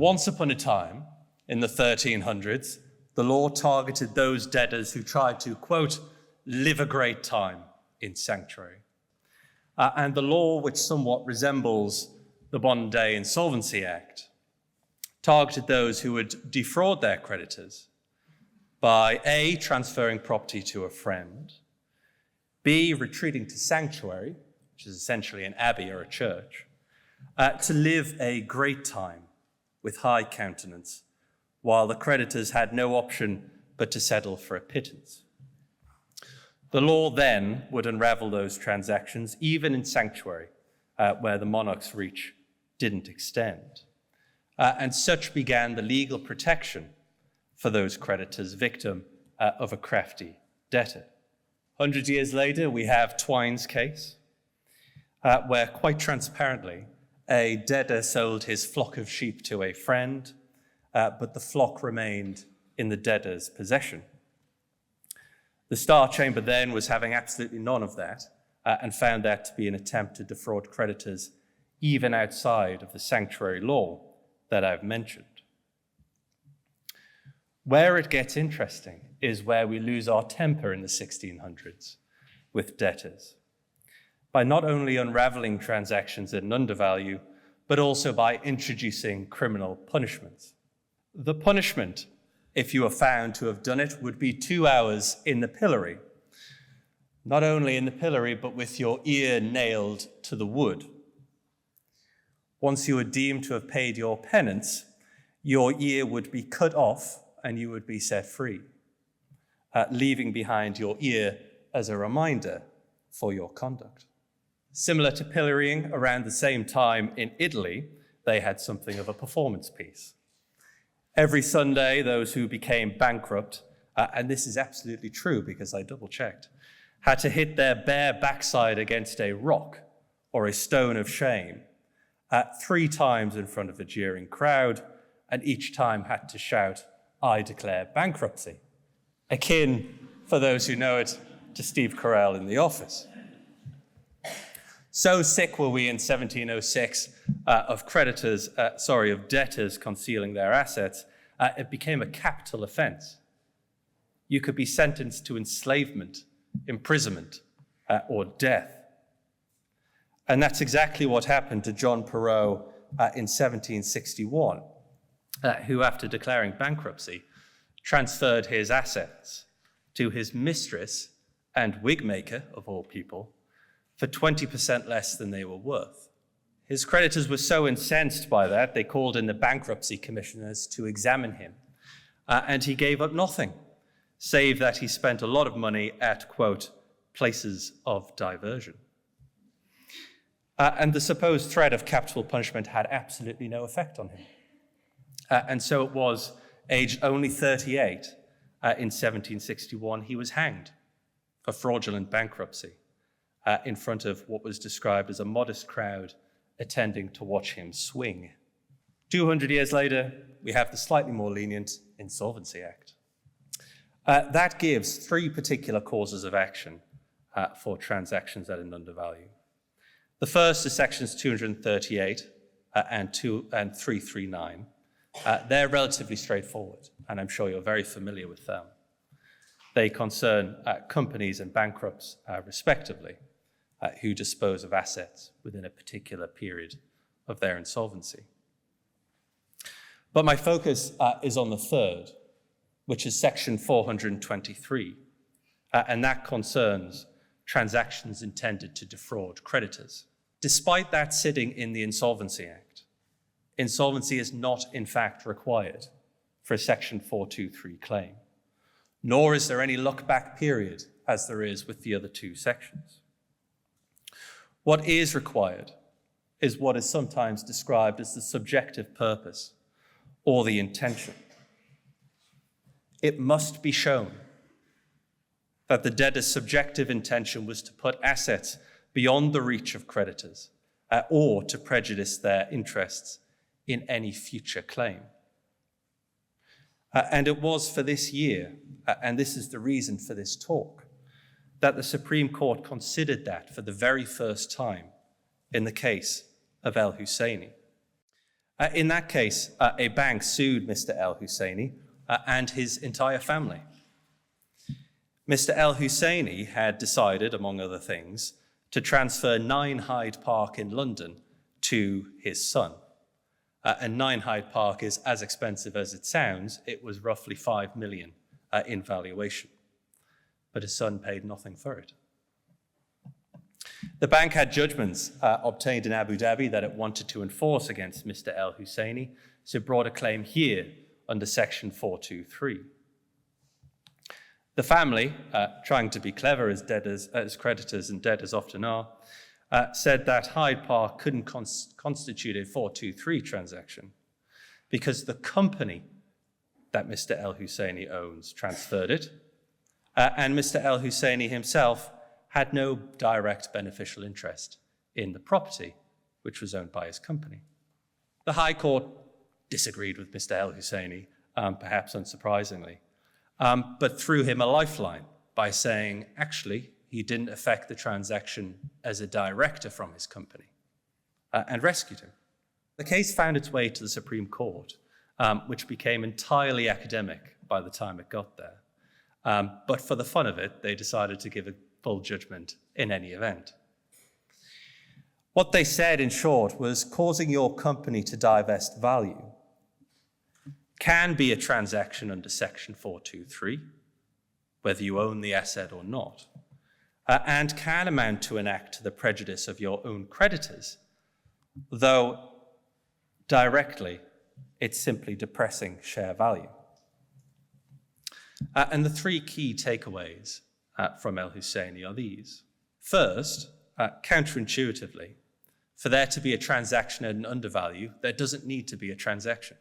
Once upon a time, in the 1300s, the law targeted those debtors who tried to, quote, live a great time in sanctuary. And the law, which somewhat resembles the modern-day Insolvency Act, targeted those who would defraud their creditors by A, transferring property to a friend, B, retreating to sanctuary, which is essentially an abbey or a church, to live a great time with high countenance, while the creditors had no option but to settle for a pittance. The law then would unravel those transactions, even in sanctuary, where the monarch's reach didn't extend. And such began the legal protection for those creditors, victim of a crafty debtor. 100 years later, we have Twine's case, where quite transparently, a debtor sold his flock of sheep to a friend, but the flock remained in the debtor's possession. The Star Chamber then was having absolutely none of that, and found that to be an attempt to defraud creditors even outside of the sanctuary law that I've mentioned. Where it gets interesting is where we lose our temper in the 1600s with debtors, by not only unraveling transactions at an undervalue, but also by introducing criminal punishments. The punishment, if you were found to have done it, would be 2 hours in the pillory. Not only in the pillory, but with your ear nailed to the wood. Once you were deemed to have paid your penance, your ear would be cut off and you would be set free, leaving behind your ear as a reminder for your conduct. Similar to pillorying, around the same time in Italy, they had something of a performance piece. Every Sunday, those who became bankrupt, and this is absolutely true because I double-checked, had to hit their bare backside against a rock or a stone of shame 3 times in front of a jeering crowd, and each time had to shout, "I declare bankruptcy," akin, for those who know it, to Steve Carell in The Office. So sick were we in 1706 of debtors concealing their assets, it became a capital offense. You could be sentenced to enslavement, imprisonment, or death. And that's exactly what happened to John Perot in 1761, who, after declaring bankruptcy, transferred his assets to his mistress and wig maker, of all people, for 20% less than they were worth. His creditors were so incensed by that, they called in the bankruptcy commissioners to examine him. And he gave up nothing, save that he spent a lot of money at, quote, places of diversion. And the supposed threat of capital punishment had absolutely no effect on him. And so it was, aged only 38, in 1761, he was hanged for fraudulent bankruptcy in front of what was described as a modest crowd attending to watch him swing. 200 years later, we have the slightly more lenient Insolvency Act. That gives 3 particular causes of action for transactions at an undervalue. The first is sections 238 and 339. They're relatively straightforward, and I'm sure you're very familiar with them. They concern companies and bankrupts, respectively, who dispose of assets within a particular period of their insolvency. But my focus is on the third, which is section 423, and that concerns transactions intended to defraud creditors. Despite that sitting in the Insolvency Act, insolvency is not, in fact, required for a section 423 claim, nor is there any look-back period, as there is with the other 2 sections. What is required is what is sometimes described as the subjective purpose or the intention. It must be shown that the debtor's subjective intention was to put assets beyond the reach of creditors or to prejudice their interests in any future claim. And it was for this year, and this is the reason for this talk, that the Supreme Court considered that for the very first time in the case of El-Husseiny. In that case, a bank sued Mr. El-Husseiny and his entire family. Mr. El-Husseiny had decided, among other things, to transfer 9 Hyde Park in London to his son. And 9 Hyde Park is as expensive as it sounds. It was roughly 5 million in valuation. But his son paid nothing for it. The bank had judgments obtained in Abu Dhabi that it wanted to enforce against Mr. El-Husseiny, so it brought a claim here under Section 423. The family, trying to be clever as creditors and debtors often are, said that Hyde Park couldn't constitute a 423 transaction because the company that Mr. El-Husseiny owns transferred it, and Mr. El-Husseiny himself had no direct beneficial interest in the property, which was owned by his company. The High Court disagreed with Mr. El-Husseiny, perhaps unsurprisingly, but threw him a lifeline by saying, actually, he didn't affect the transaction as a director from his company, and rescued him. The case found its way to the Supreme Court, which became entirely academic by the time it got there. But for the fun of it, they decided to give a full judgment in any event. What they said, in short, was causing your company to divest value can be a transaction under Section 423, whether you own the asset or not, and can amount to an act to the prejudice of your own creditors, though directly it's simply depressing share value. And the 3 key takeaways from El-Husseiny are these. First, counterintuitively, for there to be a transaction at an undervalue, there doesn't need to be a transaction.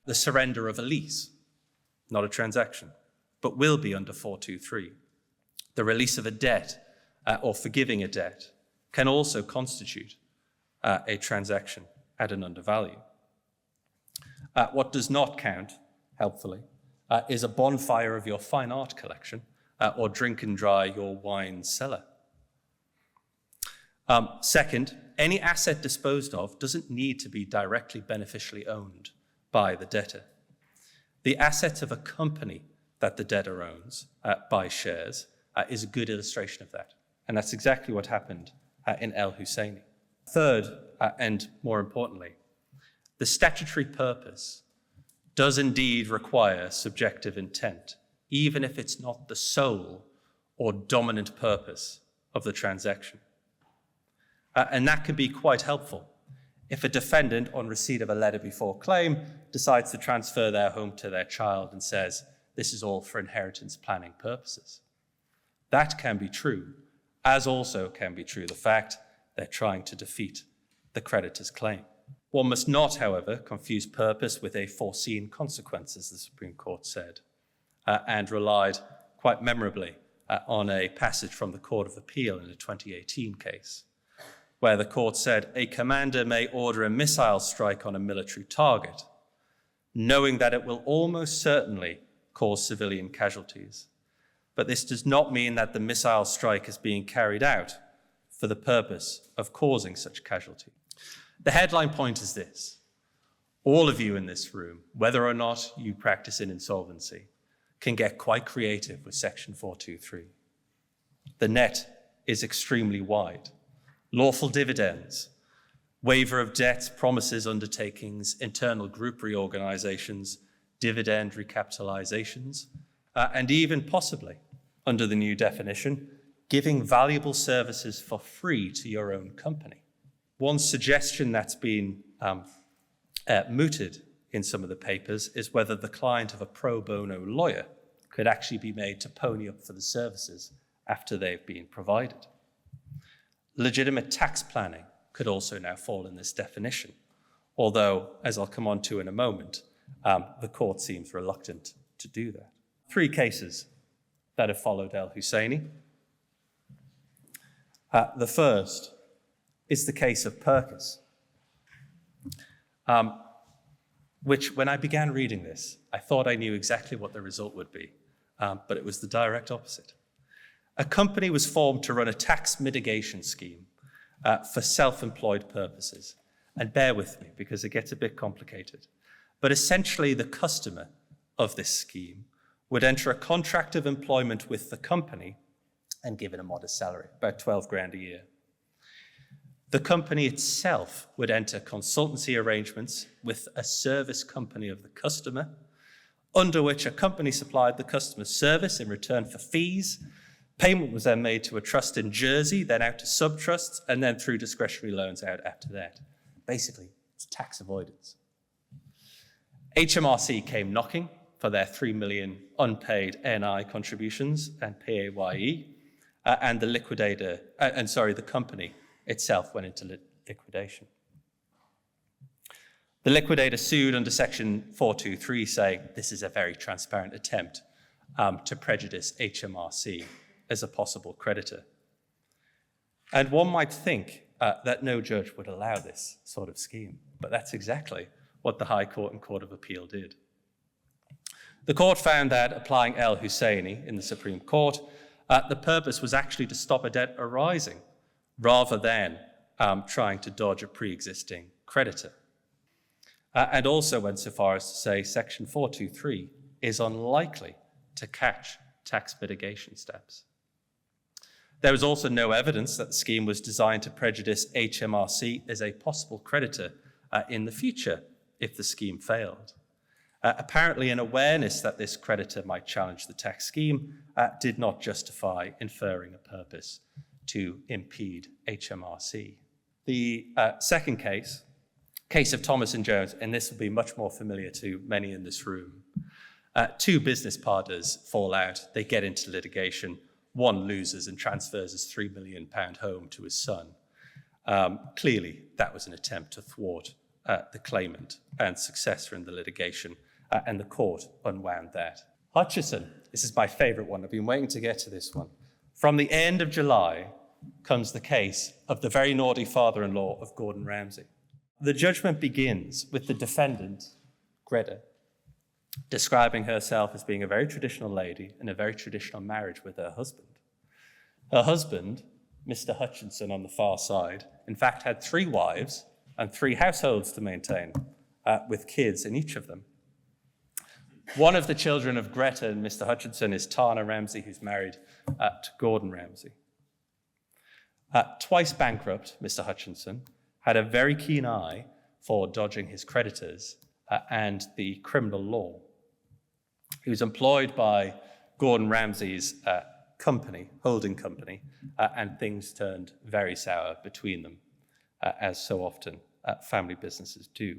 The surrender of a lease, not a transaction, but will be under 423. The release of a debt or forgiving a debt can also constitute a transaction at an undervalue. What does not count, helpfully, is a bonfire of your fine art collection or drink and dry your wine cellar. Second, any asset disposed of doesn't need to be directly beneficially owned by the debtor. The assets of a company that the debtor owns buys shares is a good illustration of that. And that's exactly what happened in El-Husseiny. Third, and more importantly, the statutory purpose does indeed require subjective intent, even if it's not the sole or dominant purpose of the transaction. And that can be quite helpful if a defendant, on receipt of a letter before claim, decides to transfer their home to their child and says, this is all for inheritance planning purposes. That can be true, as also can be true the fact they're trying to defeat the creditor's claim. One must not, however, confuse purpose with a foreseen consequence, as the Supreme Court said, and relied quite memorably on a passage from the Court of Appeal in a 2018 case, where the court said, a commander may order a missile strike on a military target, knowing that it will almost certainly cause civilian casualties. But this does not mean that the missile strike is being carried out for the purpose of causing such casualty. The headline point is this: all of you in this room, whether or not you practice in insolvency, can get quite creative with Section 423. The net is extremely wide. Lawful dividends, waiver of debts, promises, undertakings, internal group reorganizations, dividend recapitalizations, and even possibly, under the new definition, giving valuable services for free to your own company. One suggestion that's been mooted in some of the papers is whether the client of a pro bono lawyer could actually be made to pony up for the services after they've been provided. Legitimate tax planning could also now fall in this definition, although, as I'll come on to in a moment, the court seems reluctant to do that. 3 cases that have followed El-Husseiny. The first is the case of Perkins, which, when I began reading this, I thought I knew exactly what the result would be, but it was the direct opposite. A company was formed to run a tax mitigation scheme for self-employed purposes, And bear with me because it gets a bit complicated. But essentially, the customer of this scheme would enter a contract of employment with the company and given a modest salary, about 12 grand a year. The company itself would enter consultancy arrangements with a service company of the customer, under which a company supplied the customer service in return for fees. Payment was then made to a trust in Jersey, then out to sub-trusts, and then through discretionary loans out after that. Basically, it's tax avoidance. HMRC came knocking for their 3 million unpaid NI contributions and PAYE, and the company itself went into liquidation. The liquidator sued under section 423, saying this is a very transparent attempt to prejudice HMRC as a possible creditor. And one might think that no judge would allow this sort of scheme, but that's exactly what the High Court and Court of Appeal did. The court found that applying El-Husseiny in the Supreme Court, the purpose was actually to stop a debt arising rather than trying to dodge a pre-existing creditor. And also went so far as to say section 423 is unlikely to catch tax mitigation steps. There was also no evidence that the scheme was designed to prejudice HMRC as a possible creditor in the future if the scheme failed. Apparently, an awareness that this creditor might challenge the tax scheme did not justify inferring a purpose to impede HMRC. The second case of Thomas and Jones, and this will be much more familiar to many in this room. Two business partners fall out, they get into litigation, one loses and transfers his £3 million home to his son. Clearly, that was an attempt to thwart the claimant and successor in the litigation, and the court unwound that. Hutchison, this is my favorite one, I've been waiting to get to this one. From the end of July comes the case of the very naughty father-in-law of Gordon Ramsay. The judgment begins with the defendant, Greta, describing herself as being a very traditional lady in a very traditional marriage with her husband. Her husband, Mr. Hutchinson on the far side, in fact had 3 wives and 3 households to maintain, with kids in each of them. One of the children of Greta and Mr. Hutchinson is Tana Ramsay, who's married to Gordon Ramsay. Twice bankrupt, Mr. Hutchinson had a very keen eye for dodging his creditors and the criminal law. He was employed by Gordon Ramsay's holding company, and things turned very sour between them, as so often family businesses do.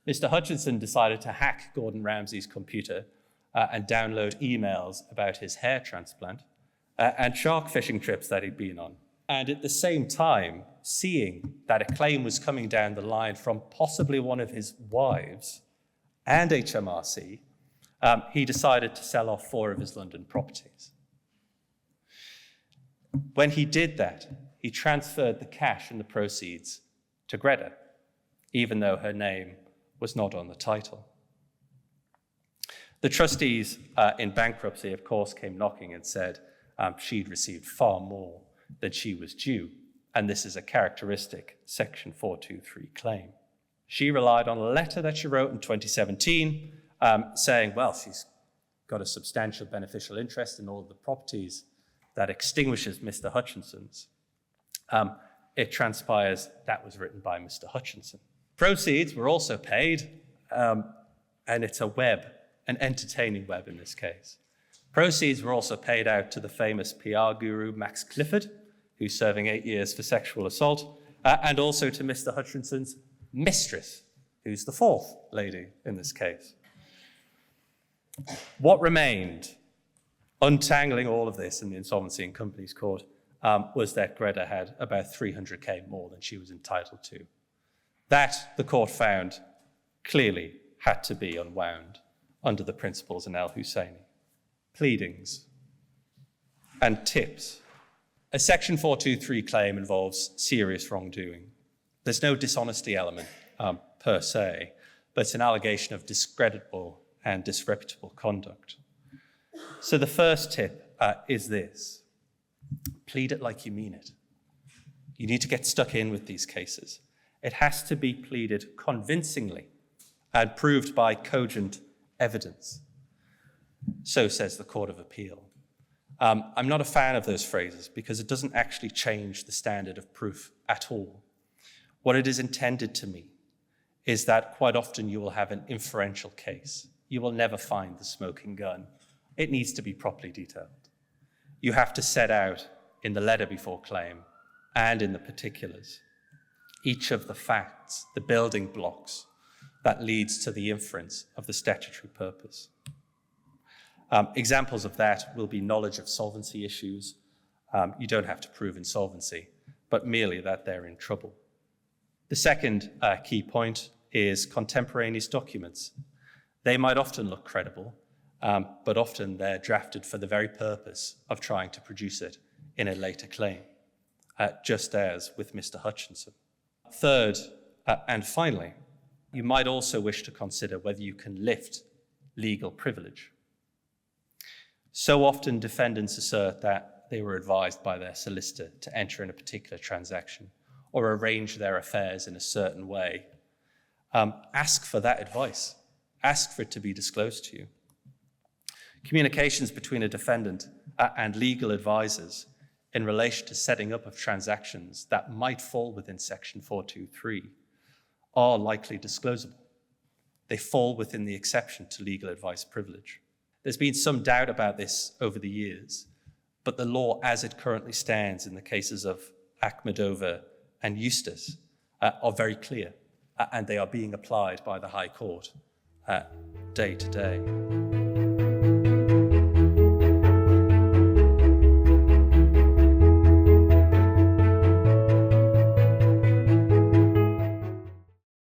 Mr. Hutchinson decided to hack Gordon Ramsay's computer and download emails about his hair transplant and shark fishing trips that he'd been on. And at the same time, seeing that a claim was coming down the line from possibly one of his wives and HMRC, he decided to sell off 4 of his London properties. When he did that, he transferred the cash and the proceeds to Greta, even though her name was not on the title. The trustees in bankruptcy, of course, came knocking and said she'd received far more than she was due, and this is a characteristic Section 423 claim. She relied on a letter that she wrote in 2017 saying, well, she's got a substantial beneficial interest in all of the properties that extinguishes Mr. Hutchinson's. It transpires that was written by Mr. Hutchinson. Proceeds were also paid, and it's an entertaining web in this case. Proceeds were also paid out to the famous PR guru Max Clifford, who's serving 8 years for sexual assault, and also to Mr. Hutchinson's mistress, who's the 4th lady in this case. What remained, untangling all of this in the Insolvency and Companies Court, was that Greta had about 300k more than she was entitled to. That, the court found, clearly had to be unwound under the principles in El-Husseiny. Pleadings and tips. A Section 423 claim involves serious wrongdoing. There's no dishonesty element per se, but it's an allegation of discreditable and disreputable conduct. So the first tip is this: plead it like you mean it. You need to get stuck in with these cases. It has to be pleaded convincingly and proved by cogent evidence. So says the Court of Appeal. I'm not a fan of those phrases because it doesn't actually change the standard of proof at all. What it is intended to mean is that quite often you will have an inferential case. You will never find the smoking gun. It needs to be properly detailed. You have to set out in the letter before claim and in the particulars each of the facts, the building blocks that leads to the inference of the statutory purpose. Examples of that will be knowledge of solvency issues. You don't have to prove insolvency, but merely that they're in trouble. The second key point is contemporaneous documents. They might often look credible, but often they're drafted for the very purpose of trying to produce it in a later claim, just as with Mr. Hutchinson. Third, and finally, you might also wish to consider whether you can lift legal privilege. So often defendants assert that they were advised by their solicitor to enter in a particular transaction or arrange their affairs in a certain way. Ask for that advice. Ask for it to be disclosed to you. Communications between a defendant and legal advisors in relation to setting up of transactions that might fall within Section 423 are likely disclosable. They fall within the exception to legal advice privilege. There's been some doubt about this over the years, but the law as it currently stands in the cases of Akhmedova and Eustace are very clear, and they are being applied by the High Court day to day.